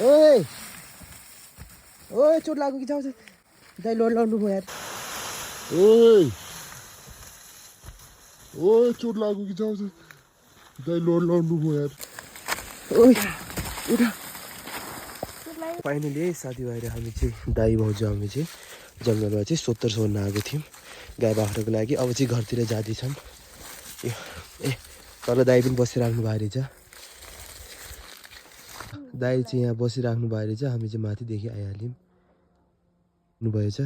ओए ओए चोट लाग्यो कि जाऊ दाइ लोड लाउनु भयो यार ओए ओए चोट लाग्यो कि जाऊ दाइ लोड लाउनु भयो यार ओए उठा फाइनली साथीभाइहरू हामी चाहिँ दाइ भाउजू हामी चाहिँ जङ्गलमा चाहिँ सोत्तर सोध्न आएको थियौँ गाई बाख्राको लागि। अब चाहिँ घरतिर जाँदैछौँ। ए तल दाइ पनि बसिराख्नु भएको रहेछ। दाइ चाहिँ यहाँ बसिराख्नु भएको रहेछ। हामी चाहिँ माथिदेखि आइहाल्यौँ भएछ।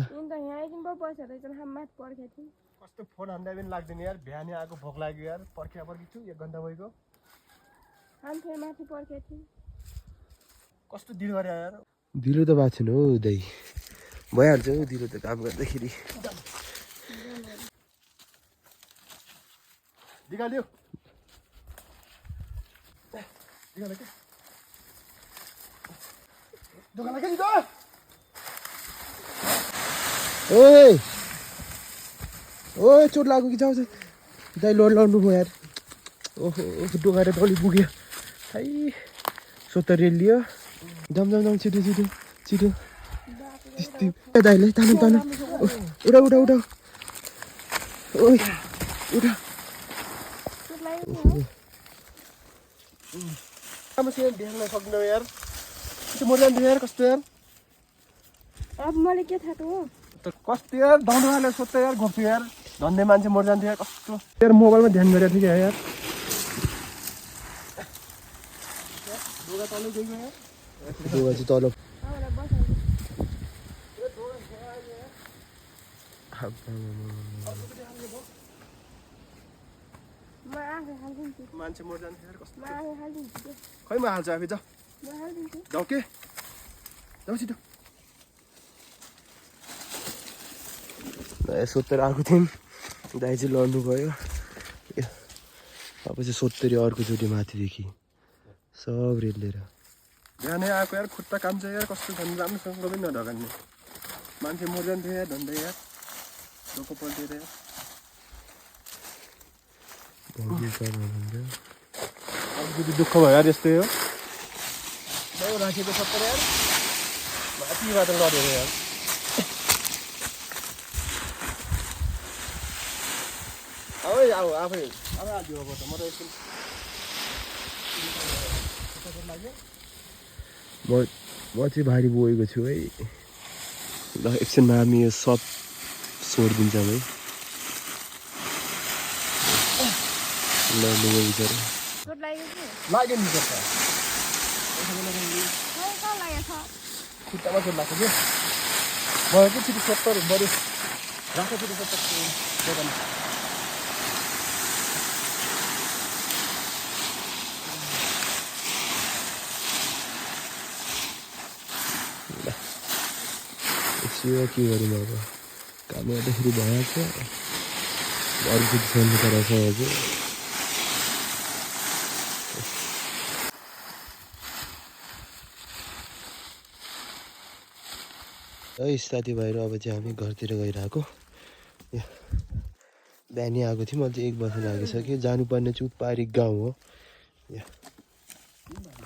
कस्तो फोन हान्दा पनि लाग्दैन यार। बिहान आएको भोक लाग्यो यार। पर्खी छु 1 घन्टा भइगयो। कस्तो दिल गरे यार। दिलो त भएको छैन हौ दाइ। भइहाल्छ हौ दिलो त काम गर्दाखेरि। निकाल्यो ओए ओए चोट लाग्यो कि जाऊ दाइ लोड लाउनु भयो यार। ओहो डोगाएर डली पुग्यो है। 70 रेल लियो। जाम जाम जाम छिटो छिटो छिटो दाइले तानु तानु उठा उठा उठा ओए उठा राम्रोसँग देख्न सक्दैन यार। मर जान्थ्यो यार। कस्तो यार अब मलाई के थाहा त हो कस्तो यार दौडवाले सोध्छ यार घोप्थ्यो यार। धन्दै मान्छे मर जान्थ्यो यार। कस्तो यार मोबाइलमा ध्यान गरेको थियो क्या यार। डोगा चाहिँ तल मान्छे मर जान्थ्यो यार। कस्तो खै म हाल्छु आफै जाऊ जाऊ के जाऊ छिटो। 70 आएको थियौँ दाइ चाहिँ लड्नु भयो। अब चाहिँ 70 अर्कोचोटि माथिदेखि सब रेल लिएर बिहानै आएको यार। खुट्टा कान्छ यार। कस्तो झन् राम्रोसँग पनि नढकान्ने मान्छे मर जान्थ्यो यार। धन्दै यार धोको पल्टेर यार। अलिकति दुःख भयो यार। यस्तै हो राखेको 70 यार। माथिबाट लडेर यार। अब आफै अब हालिदियो अब त म त एकछिन म चाहिँ भारी बोकेको छु है। ल एकछिनमा हामी यो सब छोडिदिन्छौँ है। ल लुगा बिचरा लाग्यो नि त खुट्टामा चोट लाग्छ कि भयो कि छिटो 70 बरु राख छिटो 70 के गरौँ अब काम गर्दाखेरि भइहाल्छ। अर्कोचोटि सोध्नु पर्छ हजुर। है साथीभाइहरू अब चाहिँ हामी घरतिर गइरहेको। बिहानै आएको थियौँ। अहिले चाहिँ 1 बज्न लागिसक्यो। जानुपर्ने चाहिँ पारी गाउँ हो।